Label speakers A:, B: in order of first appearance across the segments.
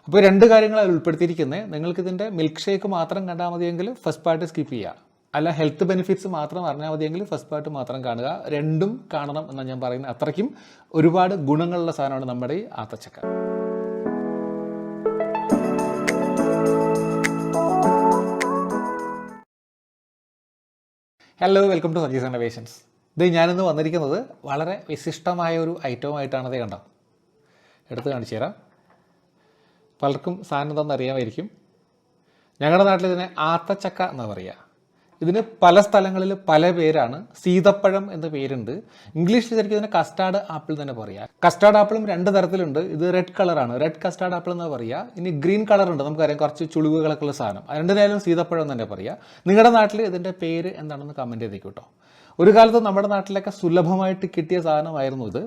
A: അപ്പോൾ രണ്ട് കാര്യങ്ങളാണ് ഉൾപ്പെടുത്തിയിരിക്കുന്നത്. നിങ്ങൾക്കിതിൻ്റെ മിൽക്ക് ഷേക്ക് മാത്രം കണ്ടാൽ മതിയെങ്കിൽ ഫസ്റ്റ് പാർട്ട് സ്കിപ്പ് ചെയ്യുക. അല്ല ഹെൽത്ത് ബെനിഫിറ്റ്സ് മാത്രം അറിഞ്ഞാൽ മതിയെങ്കിൽ ഫസ്റ്റ് പാർട്ട് മാത്രം കാണുക. രണ്ടും കാണണം എന്നാണ് ഞാൻ പറയുന്നത്. അത്രയ്ക്കും ഒരുപാട് ഗുണങ്ങളുള്ള സാധനമാണ് നമ്മുടെ ഈ ആത്തച്ചക്ക. Hello, welcome to Saji's innovations. ഇത് ഞാനിന്ന് വന്നിരിക്കുന്നത് വളരെ വിശിഷ്ടമായ ഒരു ഐറ്റവുമായിട്ടാണ്. ഇത് കണ്ടോ, എടുത്ത് കാണിച്ചു തരാം. പലർക്കും സാധനം എന്താണെന്ന് അറിയാമായിരിക്കും. ഞങ്ങളുടെ നാട്ടിൽ ഇതിനെ ആത്തച്ചക്ക എന്നാണ് പറയുക. ഇതിന് പല സ്ഥലങ്ങളിൽ പല പേരാണ്. സീതപ്പഴം എന്ന പേരുണ്ട്. ഇംഗ്ലീഷിൽ ശരിക്കും ഇതിനെ കസ്റ്റാർഡ് ആപ്പിൾ തന്നെ പറയുക. കസ്റ്റാർഡ് ആപ്പിളും രണ്ട് തരത്തിലുണ്ട്. ഇത് റെഡ് കളറാണ്, റെഡ് കസ്റ്റാർഡ് ആപ്പിൾ എന്ന് പറയുക. ഇനി ഗ്രീൻ കളർ ഉണ്ട്, നമുക്കറിയാം, കുറച്ച് ചുളിവുകളൊക്കെ ഉള്ള സാധനം. രണ്ടിനായാലും സീതപ്പഴം തന്നെ പറയുക. നിങ്ങളുടെ നാട്ടിൽ ഇതിൻ്റെ പേര് എന്താണെന്ന് കമൻറ്റ് ചെയ്തേക്കും കേട്ടോ. ഒരു കാലത്ത് നമ്മുടെ നാട്ടിലൊക്കെ സുലഭമായിട്ട് കിട്ടിയ സാധനമായിരുന്നു ഇത്.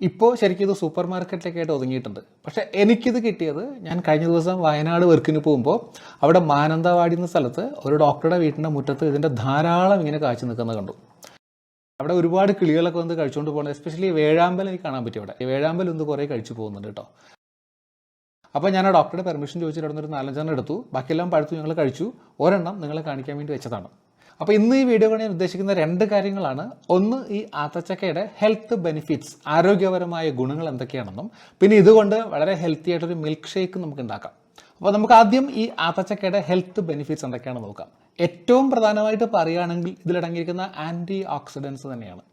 A: ഇപ്പോൾ ശരിക്കും ഇത് സൂപ്പർ മാർക്കറ്റിലൊക്കെ ആയിട്ട് ഒതുങ്ങിയിട്ടുണ്ട്. പക്ഷേ എനിക്കിത് കിട്ടിയത്, ഞാൻ കഴിഞ്ഞ ദിവസം വയനാട് വർക്കിന് പോകുമ്പോൾ അവിടെ മാനന്തവാടി എന്ന സ്ഥലത്ത് ഒരു ഡോക്ടറുടെ വീട്ടിൻ്റെ മുറ്റത്ത് ഇതിൻ്റെ ധാരാളം ഇങ്ങനെ കാഴ്ച നിൽക്കുന്നത് കണ്ടു. അവിടെ ഒരുപാട് കിളികളൊക്കെ വന്ന് കഴിച്ചുകൊണ്ട് പോകുന്നത്, എസ്പെഷ്യലി വേഴാമ്പൽ എനിക്ക് കാണാൻ പറ്റി. അവിടെ വേഴാമ്പൽ ഒന്ന് കുറേ കഴിച്ചു പോകുന്നുണ്ട് കേട്ടോ. അപ്പോൾ ഞാൻ ആ ഡോക്ടറുടെ പെർമിഷൻ ചോദിച്ചിട്ട് അവിടെ നിന്ന് ഒരു 4-5 എടുത്തു. ബാക്കിയെല്ലാം പഴുത്തു, ഞങ്ങൾ കഴിച്ചു. ഒരെണ്ണം നിങ്ങളെ കാണിക്കാൻ വേണ്ടി വെച്ചതാണ്. അപ്പോൾ ഇന്ന് ഈ വീഡിയോ കൊണ്ട് ഞാൻ ഉദ്ദേശിക്കുന്ന രണ്ട് കാര്യങ്ങളാണ്. ഒന്ന്, ഈ ആത്തച്ചക്കയുടെ ഹെൽത്ത് ബെനിഫിറ്റ്സ്, ആരോഗ്യപരമായ ഗുണങ്ങൾ എന്തൊക്കെയാണെന്നും, പിന്നെ ഇതുകൊണ്ട് വളരെ ഹെൽത്തി ആയിട്ടൊരു മിൽക്ക് ഷേക്ക് നമുക്ക് ഉണ്ടാക്കാം. അപ്പോൾ നമുക്ക് ആദ്യം ഈ ആത്തച്ചക്കയുടെ ഹെൽത്ത് ബെനിഫിറ്റ്സ് എന്തൊക്കെയാണെന്ന് നോക്കാം. ഏറ്റവും പ്രധാനമായിട്ട് പറയുകയാണെങ്കിൽ ഇതിലടങ്ങിയിരിക്കുന്ന ആൻറ്റി ഓക്സിഡൻസ് തന്നെയാണ്.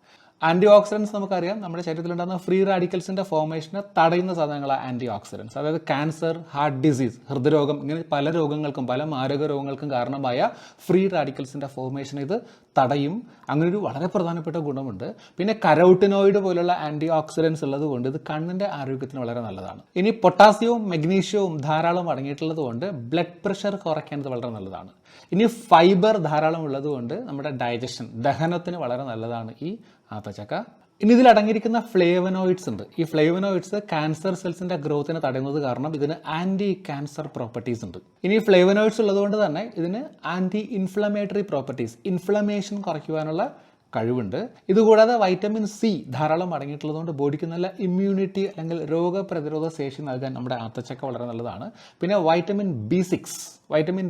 A: ആൻറ്റി ഓക്സിഡൻസ് നമുക്കറിയാം, നമ്മുടെ ശരീരത്തിലുണ്ടാകുന്ന ഫ്രീ റാഡിക്കൽസിൻ്റെ ഫോർമേഷനെ തടയുന്ന സാധനങ്ങളാണ് ആൻറ്റി ഓക്സിഡൻസ്. അതായത് ക്യാൻസർ, ഹാർട്ട് ഡിസീസ്, ഹൃദ്രോഗം, ഇങ്ങനെ പല രോഗങ്ങൾക്കും, പല മാരക രോഗങ്ങൾക്കും കാരണമായ ഫ്രീ റാഡിക്കൽസിൻ്റെ ഫോർമേഷൻ ഇത് തടയും. അങ്ങനൊരു വളരെ പ്രധാനപ്പെട്ട ഗുണമുണ്ട്. പിന്നെ കരോട്ടിനോയിഡ് പോലുള്ള ആൻറ്റി ഓക്സിഡൻസ് ഉള്ളത് കൊണ്ട് ഇത് കണ്ണിൻ്റെ ആരോഗ്യത്തിന് വളരെ നല്ലതാണ്. ഇനി പൊട്ടാസ്യവും മഗ്നീഷ്യവും ധാരാളം അടങ്ങിയിട്ടുള്ളത് കൊണ്ട് ബ്ലഡ് പ്രഷർ കുറയ്ക്കാൻ ഇത് വളരെ നല്ലതാണ്. ഇനി ഫൈബർ ധാരാളം ഉള്ളതുകൊണ്ട് നമ്മുടെ ഡൈജഷൻ, ദഹനത്തിന് വളരെ നല്ലതാണ് ഈ ആത്തച്ചക്ക. ഇനി ഇതിൽ അടങ്ങിയിരിക്കുന്ന ഫ്ലേവനോയിഡ്സ് ഉണ്ട്. ഈ ഫ്ലേവനോയിഡ്സ് ക്യാൻസർ സെൽസിന്റെ ഗ്രോത്തിനെ തടയുന്നത് കാരണം ഇതിന് ആന്റി ക്യാൻസർ പ്രോപ്പർട്ടീസ് ഉണ്ട്. ഇനി ഫ്ലേവനോയിഡ്സ് ഉള്ളതുകൊണ്ട് തന്നെ ഇതിന് ആന്റി ഇൻഫ്ലമേറ്ററി പ്രോപ്പർട്ടീസ്, ഇൻഫ്ലമേഷൻ കുറയ്ക്കുവാനുള്ള കഴിവുണ്ട്. ഇതുകൂടാതെ വൈറ്റമിൻ സി ധാരാളം അടങ്ങിയിട്ടുള്ളതുകൊണ്ട് ബോഡിക്ക് നല്ല ഇമ്മ്യൂണിറ്റി അല്ലെങ്കിൽ രോഗപ്രതിരോധ ശേഷി നൽകാൻ നമ്മുടെ ആത്തച്ചക്ക വളരെ നല്ലതാണ്. പിന്നെ വൈറ്റമിൻ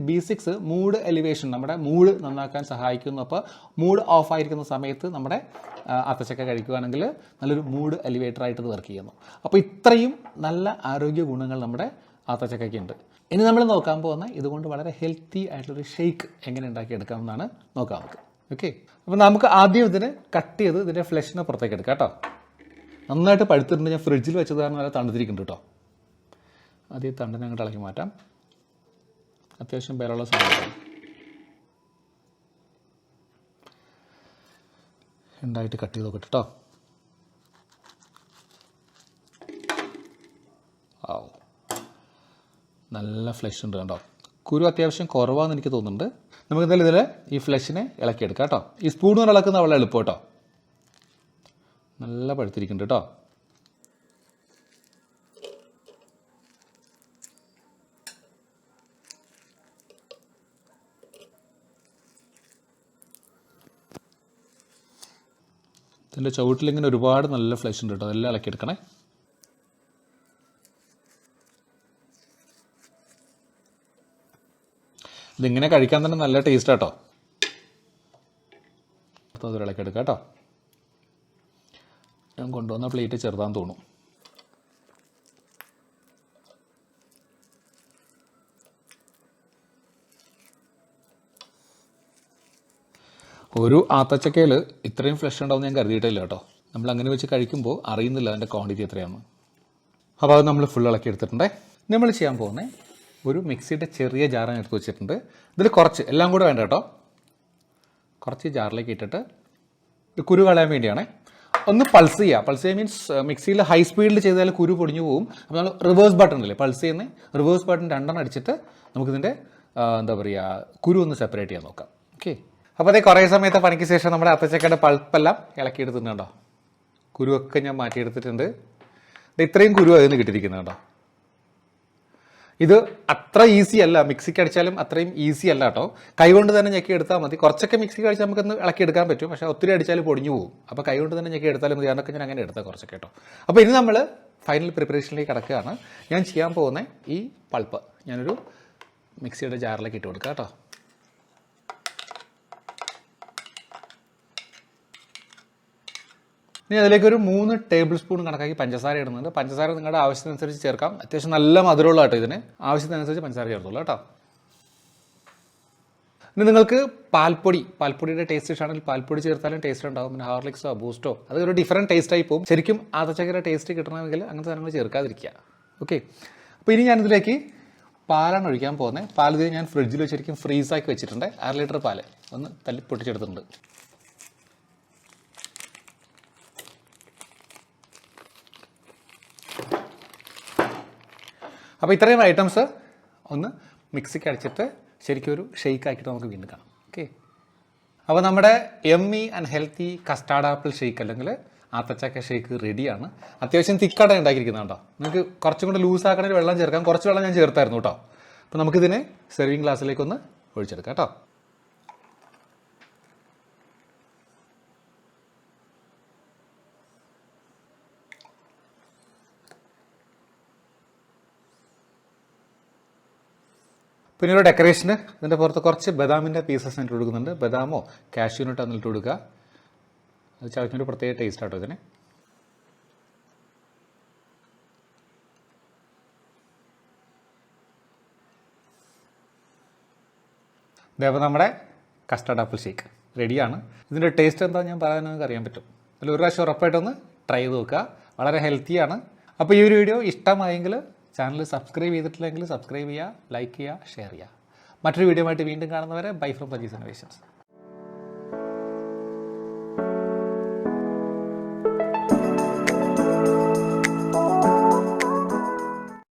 A: ബി6 മൂഡ് എലിവേഷൻ, നമ്മുടെ മൂഡ് നന്നാക്കാൻ സഹായിക്കുന്നു. അപ്പോൾ മൂഡ് ഓഫ് ആയിരിക്കുന്ന സമയത്ത് നമ്മുടെ ആത്തച്ചക്ക കഴിക്കുകയാണെങ്കിൽ നല്ലൊരു മൂഡ് എലിവേറ്റർ ആയിട്ട് ഇത് വർക്ക് ചെയ്യുന്നു. അപ്പോൾ ഇത്രയും നല്ല ആരോഗ്യ ഗുണങ്ങൾ നമ്മുടെ ആത്തച്ചക്കയ്ക്കുണ്ട്. ഇനി നമ്മൾ നോക്കാൻ പോകുന്ന ഇതുകൊണ്ട് വളരെ ഹെൽത്തി ആയിട്ടുള്ളൊരു ഷേക്ക് എങ്ങനെ ഉണ്ടാക്കിയെടുക്കാമെന്നാണ് നോക്കാം നമുക്ക്. ഓക്കെ, അപ്പോൾ നമുക്ക് ആദ്യം ഇതിന് കട്ട് ചെയ്ത് ഇതിൻ്റെ ഫ്ലഷിനെ പുറത്തേക്ക് എടുക്കാം കേട്ടോ. നന്നായിട്ട് പഴുത്തിട്ടുണ്ട്. ഞാൻ ഫ്രിഡ്ജിൽ വെച്ചത് കാരണം നല്ല തണുത്തിരിക്കുന്നുണ്ട് കേട്ടോ. ആദ്യം തണ്ടിനെ അങ്ങോട്ട് ഇളക്കി മാറ്റാം. അത്യാവശ്യം ബലമുള്ള സാധനമാണ്. ഉണ്ടായിട്ട് കട്ട് ചെയ്ത് നോക്കട്ടെ കേട്ടോ. ആ, നല്ല ഫ്ലഷ് ഉണ്ട് കേട്ടോ. കുരു അത്യാവശ്യം കുറവാണെന്ന് എനിക്ക് തോന്നുന്നുണ്ട്. നമുക്ക് എന്തായാലും ഇതിൽ ഈ ഫ്ലഷിനെ ഇളക്കിയെടുക്കാം കേട്ടോ. ഈ സ്പൂൺ കൊണ്ട് ഇളക്കുന്ന വളരെ എളുപ്പം കേട്ടോ. നല്ല പഴുത്തിരിക്കുന്നുണ്ട് കേട്ടോ. ഇതിൻ്റെ ചുവട്ടിലിങ്ങനെ ഒരുപാട് നല്ല ഫ്ലഷ് ഉണ്ട് കേട്ടോ. അതെല്ലാം ഇളക്കിയെടുക്കണേ. ഇതിങ്ങനെ കഴിക്കാൻ തന്നെ നല്ല ടേസ്റ്റ് കേട്ടോ. അപ്പോൾ അത് ഇളക്കിയെടുക്കാം കേട്ടോ. ഞാൻ കൊണ്ടുവന്ന പ്ലേറ്റ് ചെറുതാന്ന് തോന്നും. ഒരു ആത്തച്ചക്കയിൽ ഇത്രയും ഫ്ലഷ് ഉണ്ടാവും ഞാൻ കരുതിയിട്ടില്ല കേട്ടോ. നമ്മൾ അങ്ങനെ വെച്ച് കഴിക്കുമ്പോൾ അറിയുന്നില്ല അതിൻ്റെ ക്വാണ്ടിറ്റി എത്രയാണെന്ന്. അപ്പോൾ അത് നമ്മൾ ഫുൾ ഇളക്കി എടുത്തിട്ടുണ്ടേ. നമ്മൾ ചെയ്യാൻ പോകുന്നത്, ഒരു മിക്സിയുടെ ചെറിയ ജാറാണ് എടുത്ത് വെച്ചിട്ടുണ്ട്. ഇതിൽ കുറച്ച്, എല്ലാം കൂടെ വേണ്ട കേട്ടോ, കുറച്ച് ജാറിലേക്ക് ഇട്ടിട്ട് കുരു കളയാൻ വേണ്ടിയാണ്. ഒന്ന് പൾസ് ചെയ്യുക മീൻസ് മിക്സിയിൽ ഹൈ സ്പീഡിൽ ചെയ്താൽ കുരു പൊടിഞ്ഞു പോകും. അപ്പോൾ നമ്മൾ റിവേഴ്സ് ബട്ടൺ ഇല്ലേ, പൾസ് ചെയ്യുന്ന റിവേഴ്സ് ബട്ടൺ 2 അടിച്ചിട്ട് നമുക്കിതിൻ്റെ എന്താ പറയുക, കുരു ഒന്ന് സെപ്പറേറ്റ് ചെയ്യാൻ നോക്കാം. ഓക്കെ, അപ്പോൾ അതേ കുറേ സമയത്തെ പണിക്ക് ശേഷം നമ്മുടെ ആത്തച്ചക്കയുടെ പൾപ്പെല്ലാം ഇളക്കിയെടുത്തിട്ടുണ്ടോ. കുരുവൊക്കെ ഞാൻ മാറ്റിയെടുത്തിട്ടുണ്ട്. ഇത്രയും കുരു അതിൽ നിന്ന് കിട്ടിയിരിക്കുന്നത് കേട്ടോ. ഇത് അത്ര ഈസി അല്ല, മിക്സിക്ക് അടിച്ചാലും അത്രയും ഈസി അല്ല കേട്ടോ. കൈകൊണ്ട് തന്നെ ഞെക്കി എടുത്താൽ മതി. കുറച്ചൊക്കെ മിക്സിക്ക് അടിച്ചാൽ നമുക്കൊന്ന് ഇളക്കി എടുക്കാൻ പറ്റും, പക്ഷേ ഒത്തിരി അടിച്ചാൽ പൊടിഞ്ഞു പോകും. അപ്പോൾ കൈകൊണ്ട് തന്നെ ഞെക്കി എടുത്താലും മതി. അതൊക്കെ ഞാൻ അങ്ങനെ എടുത്താൽ കുറച്ചൊക്കെ കേട്ടോ. അപ്പോൾ ഇനി നമ്മൾ ഫൈനൽ പ്രിപ്പറേഷനിലേക്ക് കിടക്കുകയാണ്. ഞാൻ ചെയ്യാൻ പോകുന്ന ഈ പൾപ്പ് ഞാനൊരു മിക്സിയുടെ ജാറിലേക്ക് ഇട്ട് കൊടുക്കാം കേട്ടോ. ഇനി അതിലേക്കൊരു 3 ടേബിൾ സ്പൂൺ കണക്കാക്കി പഞ്ചസാര ഇടുന്നുണ്ട്. പഞ്ചസാര നിങ്ങളുടെ ആവശ്യത്തിനനുസരിച്ച് ചേർക്കാം. അത്യാവശ്യം നല്ല മധുരമുള്ള കേട്ടോ ഇതിന്. ആവശ്യത്തിനനുസരിച്ച് പഞ്ചസാര ചേർത്തോളൂ കേട്ടോ. ഇനി നിങ്ങൾക്ക് പാൽപ്പൊടിയുടെ ടേസ്റ്റ് ഇഷ്ടമാണെങ്കിൽ പാൽപ്പൊടി ചേർത്താലും ടേസ്റ്റ് ഉണ്ടാവും. പിന്നെ ഹോർലിക്സോ ബൂസ്റ്റോ അതൊരു ഡിഫറൻറ്റ് ടേസ്റ്റ് ആയി പോകും. ശരിക്കും ആത്തച്ചക്കര ടേസ്റ്റ് കിട്ടണമെങ്കിൽ അങ്ങനത്തെ സാധനങ്ങൾ ചേർക്കാതിരിക്കുക. ഓക്കെ, അപ്പോൾ ഇനി ഞാനിതിലേക്ക് പാലാണ് ഒഴിക്കാൻ പോകുന്നത്. പാൽ ഇത് ഞാൻ ഫ്രിഡ്ജിൽ ശരിക്കും ഫ്രീസാക്കി വെച്ചിട്ടുണ്ട്. 1/2 ലിറ്റർ പാല് ഒന്ന് തല്ലി പൊട്ടിച്ചെടുത്തിട്ടുണ്ട്. അപ്പോൾ ഇത്രയും ഐറ്റംസ് ഒന്ന് മിക്സിക്ക് അടിച്ചിട്ട് ശരിക്കും ഒരു ഷെയ്ക്ക് ആക്കിയിട്ട് നമുക്ക് വീണ്ടും കാണാം. ഓക്കെ, അപ്പോൾ നമ്മുടെ yummy and healthy custard apple shake അല്ലെങ്കിൽ ആത്തച്ചക്ക ഷേക്ക് റെഡിയാണ്. അത്യാവശ്യം തിക്കാണ് ഉണ്ടാക്കിയിരിക്കുന്നത് കേട്ടോ. നിങ്ങൾക്ക് കുറച്ചും കൂടെ ലൂസ് ആക്കണമെങ്കിൽ വെള്ളം ചേർക്കാം. കുറച്ച് വെള്ളം ഞാൻ ചേർത്തായിരുന്നു കേട്ടോ. അപ്പോൾ നമുക്കിതിനെ സെർവിങ് ഗ്ലാസ്സിലേക്കൊന്ന് ഒഴിച്ചെടുക്കാം കേട്ടോ. പിന്നെ ഒരു ഡെക്കറേഷന് ഇതിൻ്റെ പുറത്ത് കുറച്ച് ബദാമിൻ്റെ പീസസ് ഇട്ട് കൊടുക്കുന്നുണ്ട്. ബദാമോ കാഷ്യൂനട്ടോ എന്നിട്ട് കൊടുക്കുക. അത് ചവയ്ക്കൊരു പ്രത്യേക ടേസ്റ്റ് ആട്ടോ ഇതിന്. ഇതേപോലെ നമ്മുടെ കസ്റ്റാർഡ് ആപ്പിൾ ഷേക്ക് റെഡിയാണ്. ഇതിൻ്റെ ടേസ്റ്റ് എന്താ ഞാൻ പറയാൻ നിങ്ങൾക്ക് അറിയാൻ പറ്റും. അതിൽ ഒരു പ്രാവശ്യം ഉറപ്പായിട്ടൊന്ന് ട്രൈ ചെയ്ത് നോക്കുക. വളരെ ഹെൽത്തിയാണ്. അപ്പോൾ ഈ ഒരു വീഡിയോ ഇഷ്ടമായെങ്കിൽ ചാനൽ സബ്സ്ക്രൈബ് ചെയ്തിട്ടില്ലെങ്കിൽ സബ്സ്ക്രൈബ് ചെയ്യുക, ലൈക്ക് ചെയ്യുക, ഷെയർ ചെയ്യുക. മറ്റൊരു വീഡിയോ ആയിട്ട് വീണ്ടും കാണുന്നവരെ ബൈ ഫ്രം പജീസ് ഇന്നോവേഷൻസ്.